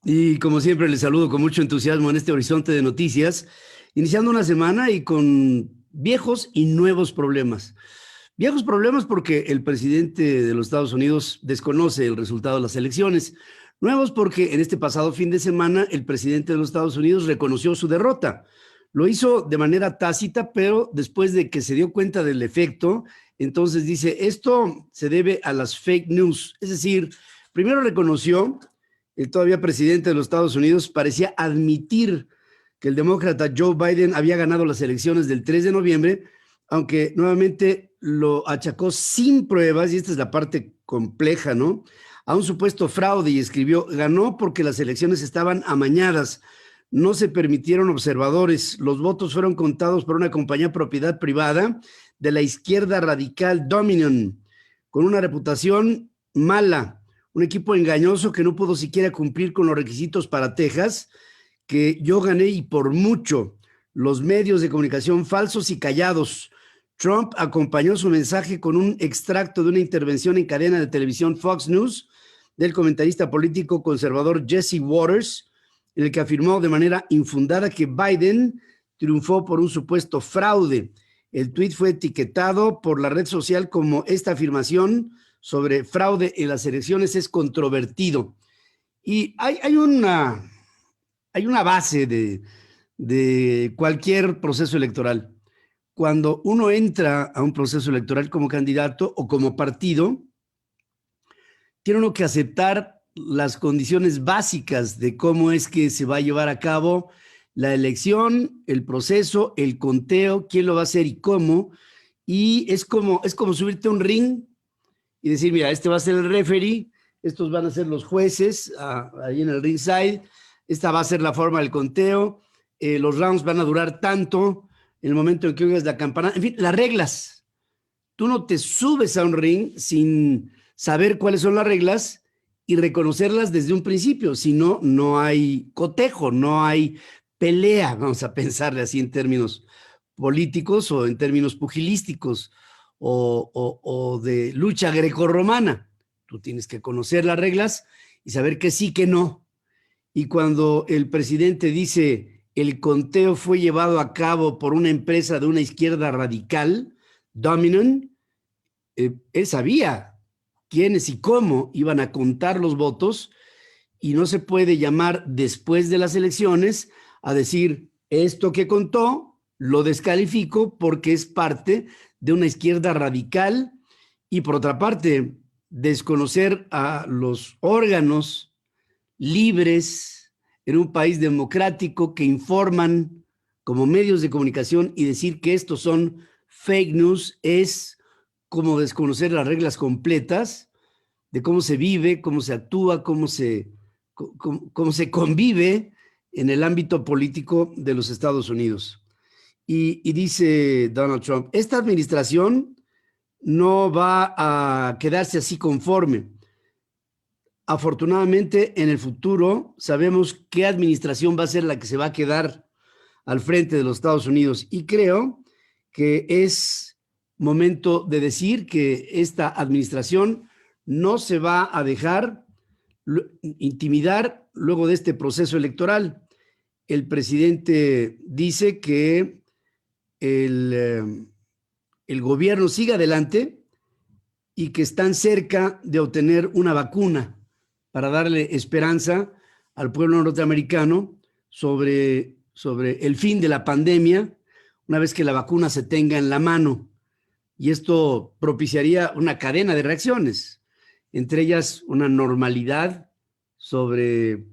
Y como siempre, les saludo con mucho entusiasmo en este horizonte de noticias, iniciando una semana y con viejos y nuevos problemas. Viejos problemas porque el presidente de los Estados Unidos desconoce el resultado de las elecciones. Nuevos porque en este pasado fin de semana el presidente de los Estados Unidos reconoció su derrota. Lo hizo de manera tácita, pero después de que se dio cuenta del efecto, entonces dice, esto se debe a las fake news. Es decir, primero reconoció, el todavía presidente de los Estados Unidos parecía admitir que el demócrata Joe Biden había ganado las elecciones del 3 de noviembre, aunque nuevamente lo achacó sin pruebas, y esta es la parte compleja, ¿no? A un supuesto fraude y escribió, ganó porque las elecciones estaban amañadas, no se permitieron observadores, los votos fueron contados por una compañía de propiedad privada de la izquierda radical Dominion, con una reputación mala, un equipo engañoso que no pudo siquiera cumplir con los requisitos para Texas, que yo gané y por mucho. Los medios de comunicación falsos y callados. Trump acompañó su mensaje con un extracto de una intervención en cadena de televisión Fox News del comentarista político conservador Jesse Waters, en el que afirmó de manera infundada que Biden triunfó por un supuesto fraude. El tuit fue etiquetado por la red social como esta afirmación sobre fraude en las elecciones es controvertido. Y hay una base de cualquier proceso electoral. Cuando uno entra a un proceso electoral como candidato o como partido, tiene uno que aceptar las condiciones básicas de cómo es que se va a llevar a cabo la elección, el proceso, el conteo, quién lo va a hacer y cómo. Y es como subirte a un ring y decir, mira, este va a ser el referee, estos van a ser los jueces ahí en el ringside, esta va a ser la forma del conteo, los rounds van a durar tanto, en el momento en que oigas la campana, en fin, las reglas. Tú no te subes a un ring sin saber cuáles son las reglas y reconocerlas desde un principio, si no, no hay cotejo, no hay pelea, vamos a pensarle así en términos políticos o en términos pugilísticos o de lucha grecorromana. Tú tienes que conocer las reglas y saber que sí, que no. Y cuando el presidente dice el conteo fue llevado a cabo por una empresa de una izquierda radical, Dominion, él sabía quiénes y cómo iban a contar los votos y no se puede llamar después de las elecciones a decir esto que contó lo descalifico porque es parte de una izquierda radical y por otra parte desconocer a los órganos libres en un país democrático que informan como medios de comunicación y decir que estos son fake news es como desconocer las reglas completas de cómo se vive, cómo se actúa, cómo se convive en el ámbito político de los Estados Unidos. Y dice Donald Trump, esta administración no va a quedarse así conforme. Afortunadamente, en el futuro sabemos qué administración va a ser la que se va a quedar al frente de los Estados Unidos. Y creo que es momento de decir que esta administración no se va a dejar intimidar luego de este proceso electoral. El presidente dice que el gobierno sigue adelante y que están cerca de obtener una vacuna para darle esperanza al pueblo norteamericano sobre el fin de la pandemia una vez que la vacuna se tenga en la mano. Y esto propiciaría una cadena de reacciones, entre ellas una normalidad sobre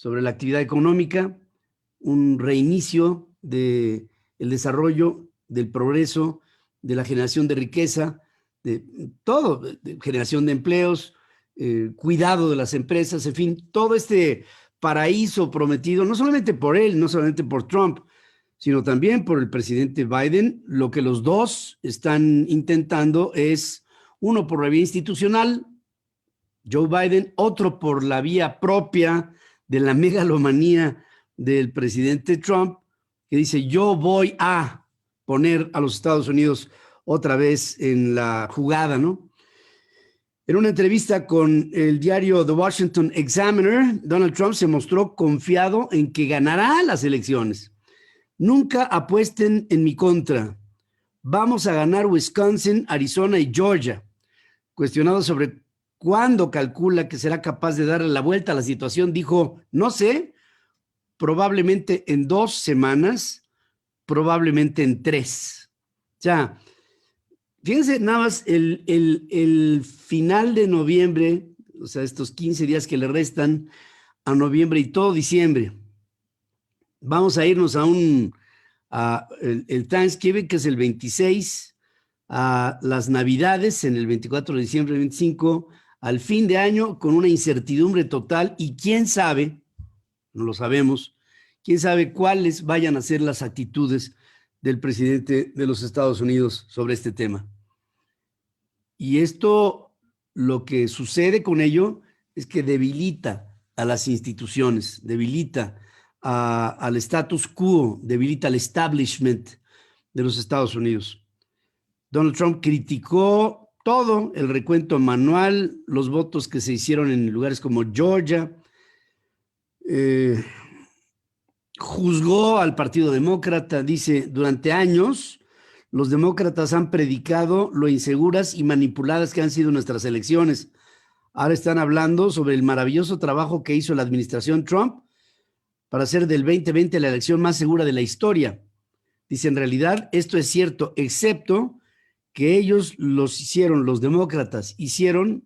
la actividad económica, un reinicio del desarrollo, del progreso, de la generación de riqueza, de todo, de generación de empleos, cuidado de las empresas, en fin, todo este paraíso prometido, no solamente por él, no solamente por Trump, sino también por el presidente Biden. Lo que los dos están intentando es, uno por la vía institucional, Joe Biden, otro por la vía propia de la megalomanía del presidente Trump, que dice, yo voy a poner a los Estados Unidos otra vez en la jugada, ¿no? En una entrevista con el diario The Washington Examiner, Donald Trump se mostró confiado en que ganará las elecciones. Nunca apuesten en mi contra. Vamos a ganar Wisconsin, Arizona y Georgia. Cuestionado sobre cuándo calcula que será capaz de darle la vuelta a la situación, dijo, no sé, probablemente en 2 semanas, probablemente en 3. O sea, fíjense nada más el final de noviembre, o sea, estos 15 días que le restan a noviembre y todo diciembre. Vamos a irnos a el Thanksgiving, que es el 26, a las Navidades en el 24 de diciembre, el 25, al fin de año con una incertidumbre total y quién sabe, no lo sabemos, quién sabe cuáles vayan a ser las actitudes del presidente de los Estados Unidos sobre este tema. Y esto, lo que sucede con ello es que debilita a las instituciones, debilita al status quo, debilita al establishment de los Estados Unidos. Donald Trump criticó todo, el recuento manual, los votos que se hicieron en lugares como Georgia, juzgó al Partido Demócrata, dice, durante años los demócratas han predicado lo inseguras y manipuladas que han sido nuestras elecciones. Ahora están hablando sobre el maravilloso trabajo que hizo la administración Trump para hacer del 2020 la elección más segura de la historia. Dice, en realidad esto es cierto, excepto que ellos los demócratas hicieron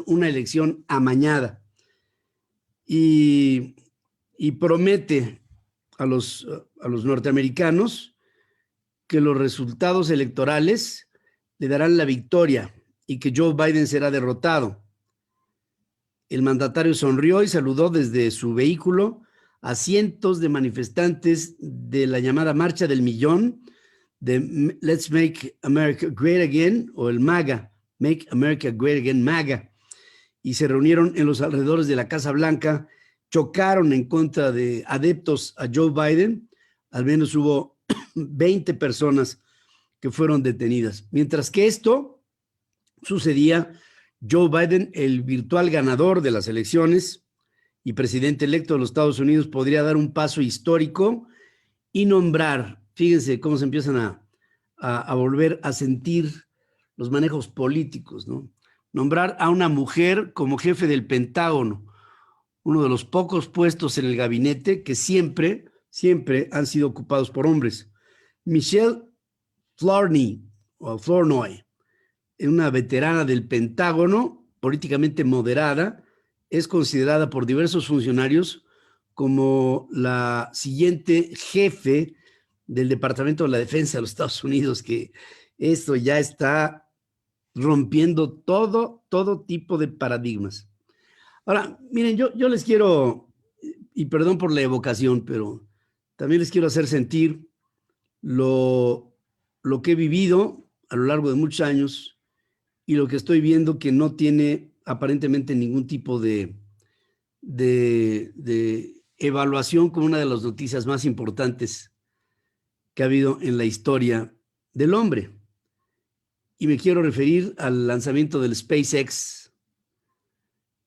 una elección amañada. Y promete a los norteamericanos que los resultados electorales le darán la victoria y que Joe Biden será derrotado. El mandatario sonrió y saludó desde su vehículo a cientos de manifestantes de la llamada Marcha del Millón, de Let's Make America Great Again, o el MAGA, Make America Great Again, MAGA, y se reunieron en los alrededores de la Casa Blanca, chocaron en contra de adeptos a Joe Biden. Al menos hubo 20 personas que fueron detenidas. Mientras que esto sucedía, Joe Biden, el virtual ganador de las elecciones y presidente electo de los Estados Unidos, podría dar un paso histórico y nombrar, fíjense cómo se empiezan a volver a sentir los manejos políticos, ¿no? Nombrar a una mujer como jefe del Pentágono, uno de los pocos puestos en el gabinete que siempre han sido ocupados por hombres. Michelle Flournoy, una veterana del Pentágono, políticamente moderada, es considerada por diversos funcionarios como la siguiente jefe del Departamento de la Defensa de los Estados Unidos, que esto ya está rompiendo todo tipo de paradigmas. Ahora, miren, yo les quiero, y perdón por la evocación, pero también les quiero hacer sentir lo que he vivido a lo largo de muchos años y lo que estoy viendo que no tiene aparentemente ningún tipo de evaluación como una de las noticias más importantes que ha habido en la historia del hombre. Y me quiero referir al lanzamiento del SpaceX.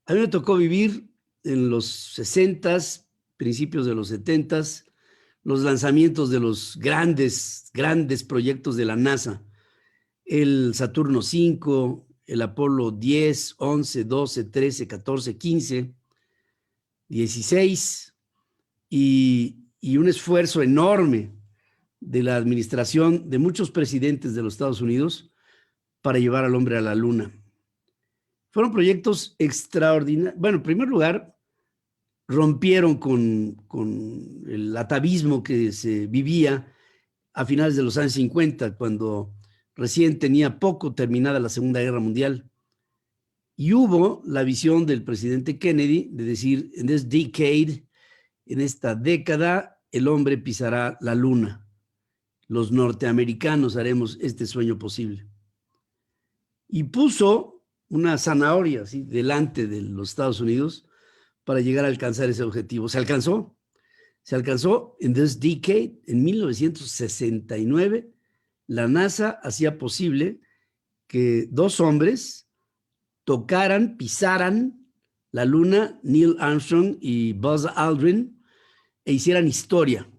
A mí me tocó vivir en los 60s, principios de los 70s, los lanzamientos de los grandes proyectos de la NASA. El Saturno V, el Apolo 10, 11, 12, 13, 14, 15, 16, y un esfuerzo enorme de la administración de muchos presidentes de los Estados Unidos para llevar al hombre a la Luna. Fueron proyectos extraordinarios. Bueno, en primer lugar, rompieron con el atavismo que se vivía a finales de los años 50, cuando recién tenía poco terminada la Segunda Guerra Mundial. Y hubo la visión del presidente Kennedy de decir, en this decade, en esta década, el hombre pisará la Luna. Los norteamericanos haremos este sueño posible. Y puso una zanahoria así delante de los Estados Unidos para llegar a alcanzar ese objetivo. Se alcanzó. Se alcanzó en this decade, en 1969. La NASA hacía posible que dos hombres pisaran la luna, Neil Armstrong y Buzz Aldrin, e hicieran historia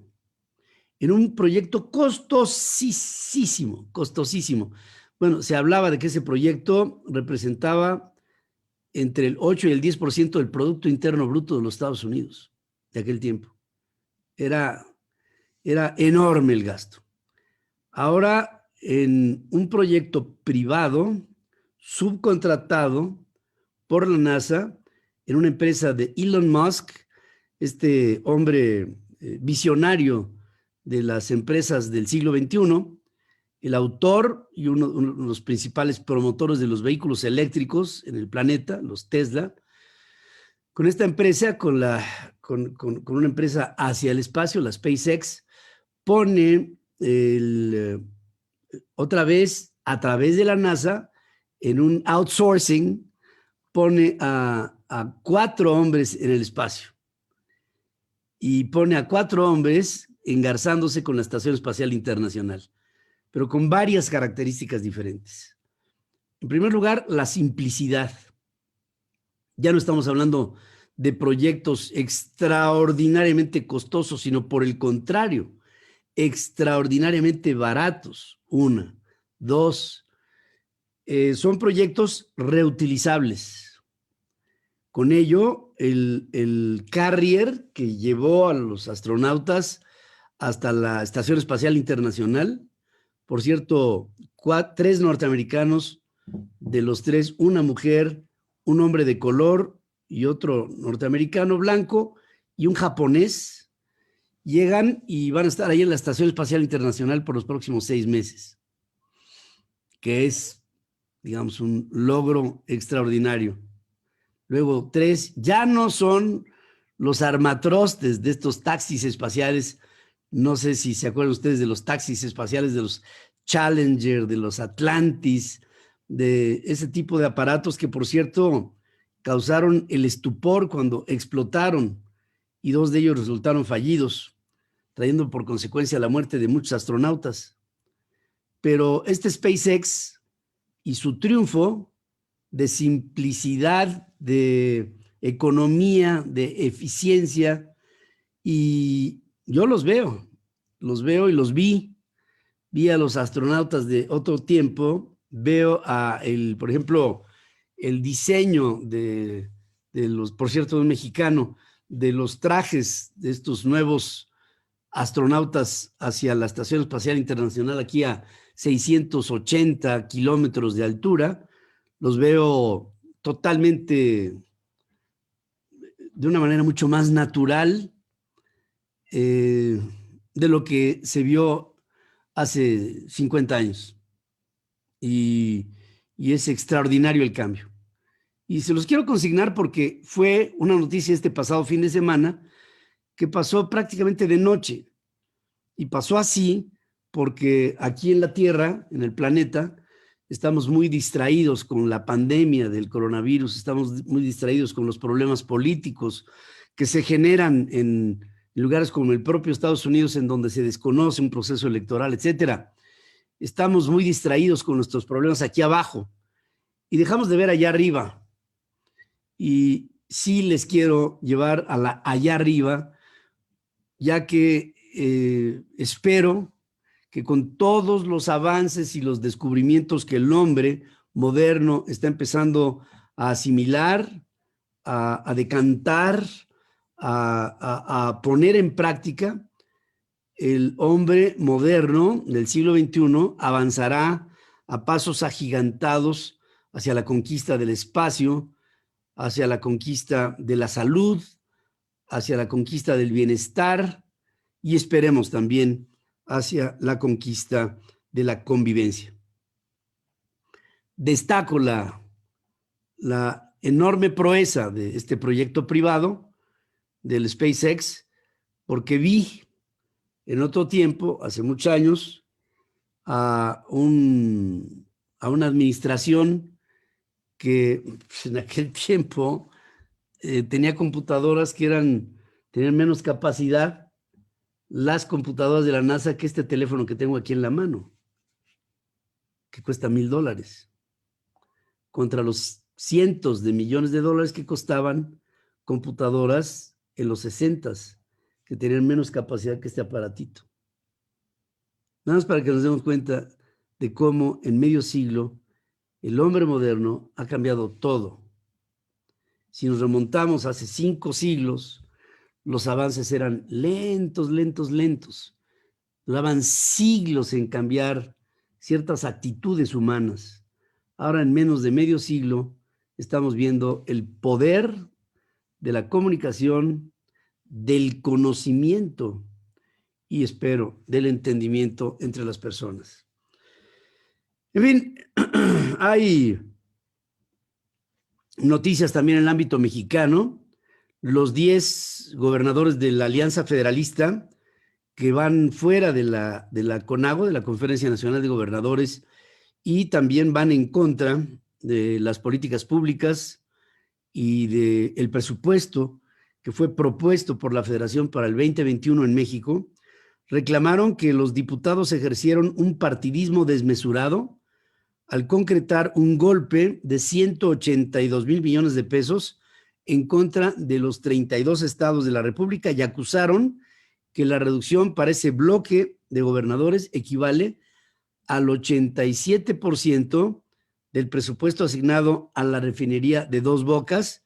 en un proyecto costosísimo, costosísimo. Bueno, se hablaba de que ese proyecto representaba entre el 8 y el 10% del Producto Interno Bruto de los Estados Unidos de aquel tiempo. Era enorme el gasto. Ahora, en un proyecto privado, subcontratado por la NASA, en una empresa de Elon Musk, este hombre visionario de las empresas del siglo XXI, el autor y uno de los principales promotores de los vehículos eléctricos en el planeta, los Tesla, con esta empresa, con una empresa hacia el espacio, la SpaceX, pone otra vez a través de la NASA, en un outsourcing, pone a 4 hombres en el espacio y pone a 4 hombres engarzándose con la Estación Espacial Internacional, pero con varias características diferentes. En primer lugar, la simplicidad. Ya no estamos hablando de proyectos extraordinariamente costosos, sino por el contrario, extraordinariamente baratos. Una. Dos, son proyectos reutilizables. Con ello, el carrier que llevó a los astronautas hasta la Estación Espacial Internacional, por cierto, 3 norteamericanos, de los 3, una mujer, un hombre de color y otro norteamericano blanco y un japonés, llegan y van a estar ahí en la Estación Espacial Internacional por los próximos 6 meses, que es, digamos, un logro extraordinario. Luego, 3, ya no son los armatrostes de estos taxis espaciales. No sé si se acuerdan ustedes de los taxis espaciales, de los Challenger, de los Atlantis, de ese tipo de aparatos que, por cierto, causaron el estupor cuando explotaron y 2 de ellos resultaron fallidos, trayendo por consecuencia la muerte de muchos astronautas. Pero este SpaceX y su triunfo de simplicidad, de economía, de eficiencia, y yo los veo y los vi a los astronautas de otro tiempo, veo por ejemplo, el diseño de los, por cierto, de un mexicano, de los trajes de estos nuevos astronautas hacia la Estación Espacial Internacional, aquí a 680 kilómetros de altura. Los veo totalmente de una manera mucho más natural de lo que se vio hace 50 años. Y es extraordinario el cambio. Y se los quiero consignar porque fue una noticia este pasado fin de semana que pasó prácticamente de noche. Y pasó así porque aquí en la Tierra, en el planeta, estamos muy distraídos con la pandemia del coronavirus, estamos muy distraídos con los problemas políticos que se generan en lugares como el propio Estados Unidos, en donde se desconoce un proceso electoral, etcétera. Estamos muy distraídos con nuestros problemas aquí abajo y dejamos de ver allá arriba. Y sí les quiero llevar a allá arriba, ya que espero que con todos los avances y los descubrimientos que el hombre moderno está empezando a asimilar, a decantar, a poner en práctica, el hombre moderno del siglo XXI avanzará a pasos agigantados hacia la conquista del espacio, hacia la conquista de la salud, hacia la conquista del bienestar y esperemos también hacia la conquista de la convivencia. Destaco la enorme proeza de este proyecto privado del SpaceX porque vi en otro tiempo, hace muchos años, a una administración que en aquel tiempo tenía computadoras que tenían menos capacidad, las computadoras de la NASA, que este teléfono que tengo aquí en la mano, que cuesta $1,000. contra los cientos de millones de dólares que costaban computadoras en los 60s, que tenían menos capacidad que este aparatito. Nada más para que nos demos cuenta de cómo en medio siglo el hombre moderno ha cambiado todo. Si nos remontamos hace 5 siglos, los avances eran lentos, lentos, lentos. Duraban siglos en cambiar ciertas actitudes humanas. Ahora, en menos de medio siglo, estamos viendo el poder de la comunicación, del conocimiento y, espero, del entendimiento entre las personas. En fin, hay noticias también en el ámbito mexicano. Los 10 gobernadores de la Alianza Federalista que van fuera de la CONAGO, de la Conferencia Nacional de Gobernadores, y también van en contra de las políticas públicas y del presupuesto que fue propuesto por la Federación para el 2021 en México, reclamaron que los diputados ejercieron un partidismo desmesurado al concretar un golpe de 182,000 millones de pesos en contra de los 32 estados de la República y acusaron que la reducción para ese bloque de gobernadores equivale al 87% del presupuesto asignado a la refinería de Dos Bocas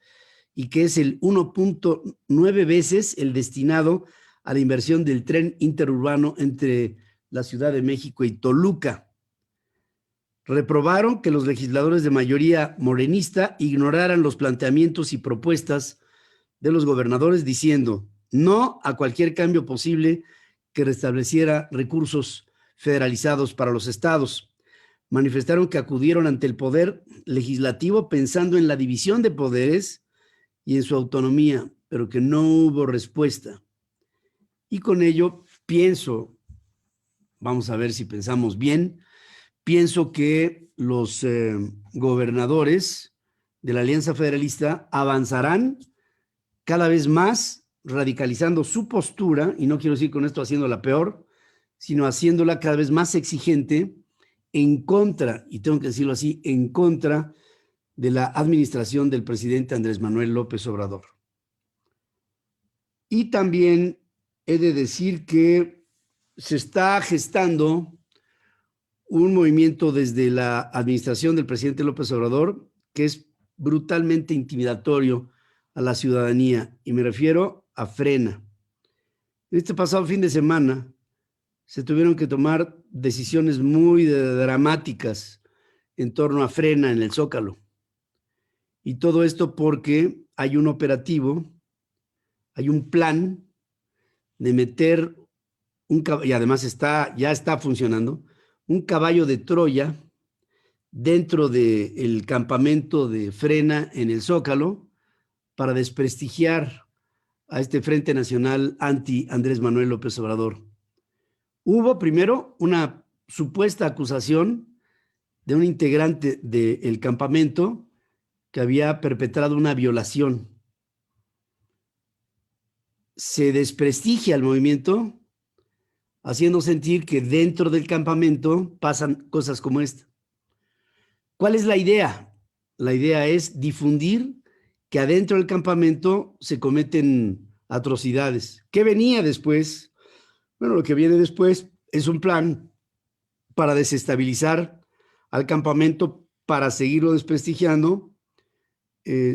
y que es el 1.9 veces el destinado a la inversión del tren interurbano entre la Ciudad de México y Toluca. Reprobaron que los legisladores de mayoría morenista ignoraran los planteamientos y propuestas de los gobernadores diciendo no a cualquier cambio posible que restableciera recursos federalizados para los estados. Manifestaron que acudieron ante el poder legislativo pensando en la división de poderes y en su autonomía, pero que no hubo respuesta. Y con ello pienso, vamos a ver si pensamos bien, pienso que los gobernadores de la Alianza Federalista avanzarán cada vez más radicalizando su postura, y no quiero decir con esto haciéndola peor, sino haciéndola cada vez más exigente en contra, y tengo que decirlo así, en contra de la administración del presidente Andrés Manuel López Obrador. Y también he de decir que se está gestando un movimiento desde la administración del presidente López Obrador que es brutalmente intimidatorio a la ciudadanía, y me refiero a Frena. Este pasado fin de semana se tuvieron que tomar decisiones muy dramáticas en torno a Frena en el Zócalo. Y todo esto porque hay un operativo, hay un plan de meter y además ya está funcionando, un caballo de Troya dentro del campamento de Frena en el Zócalo para desprestigiar a este Frente Nacional anti Andrés Manuel López Obrador. Hubo primero una supuesta acusación de un integrante del campamento que había perpetrado una violación. Se desprestigia al movimiento haciendo sentir que dentro del campamento pasan cosas como esta. ¿Cuál es la idea? La idea es difundir que adentro del campamento se cometen atrocidades. ¿Qué venía después? Bueno, lo que viene después es un plan para desestabilizar al campamento, para seguirlo desprestigiando,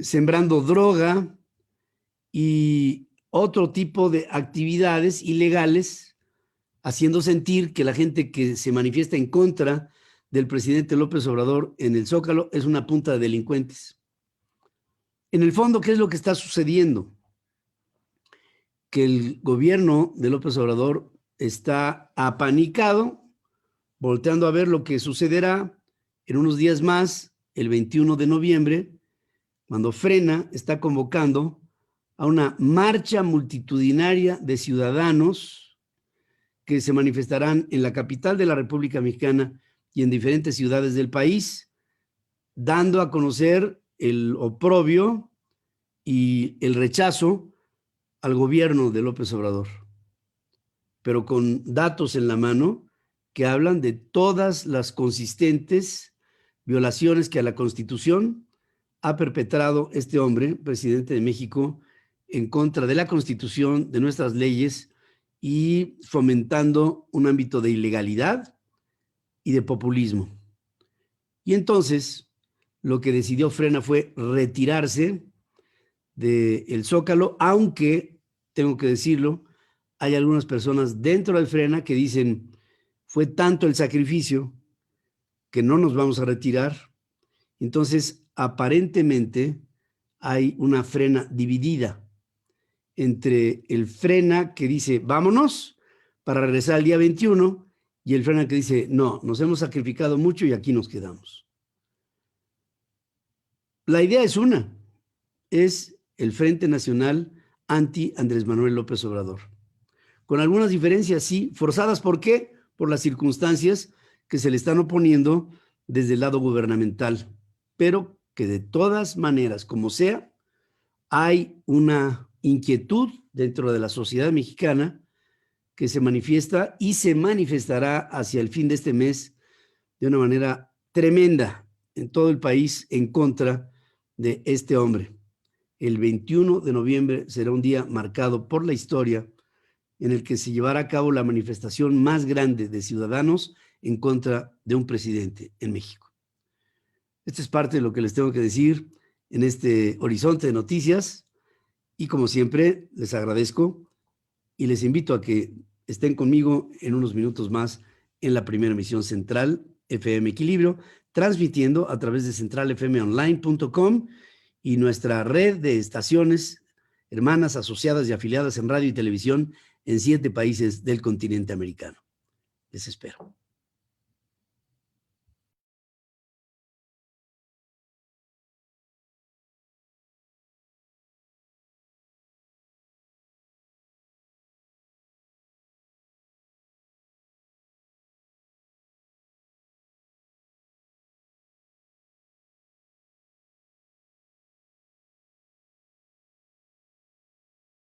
sembrando droga y otro tipo de actividades ilegales, haciendo sentir que la gente que se manifiesta en contra del presidente López Obrador en el Zócalo es una punta de delincuentes. En el fondo, ¿qué es lo que está sucediendo? Que el gobierno de López Obrador está apanicado, volteando a ver lo que sucederá en unos días más, el 21 de noviembre, cuando Frena está convocando a una marcha multitudinaria de ciudadanos que se manifestarán en la capital de la República Mexicana y en diferentes ciudades del país, dando a conocer el oprobio y el rechazo al gobierno de López Obrador, pero con datos en la mano que hablan de todas las consistentes violaciones que a la Constitución ha perpetrado este hombre, presidente de México, en contra de la Constitución, de nuestras leyes y fomentando un ámbito de ilegalidad y de populismo. Y entonces lo que decidió Frena fue retirarse del Zócalo, aunque, tengo que decirlo, hay algunas personas dentro del Frena que dicen, fue tanto el sacrificio que no nos vamos a retirar. Entonces, aparentemente, hay una Frena dividida entre el Frena que dice, vámonos para regresar el día 21, y el Frena que dice, no, nos hemos sacrificado mucho y aquí nos quedamos. La idea es una, es el Frente Nacional anti Andrés Manuel López Obrador. Con algunas diferencias, sí, forzadas. ¿Por qué? Por las circunstancias que se le están oponiendo desde el lado gubernamental, pero que de todas maneras, como sea, hay una inquietud dentro de la sociedad mexicana que se manifiesta y se manifestará hacia el fin de este mes de una manera tremenda en todo el país en contra de este hombre. El 21 de noviembre será un día marcado por la historia en el que se llevará a cabo la manifestación más grande de ciudadanos en contra de un presidente en México. Esto es parte de lo que les tengo que decir en este horizonte de noticias y como siempre les agradezco y les invito a que estén conmigo en unos minutos más en la primera emisión central FM Equilibrio, transmitiendo a través de centralfmonline.com y nuestra red de estaciones hermanas, asociadas y afiliadas en radio y televisión en 7 países del continente americano. Les espero.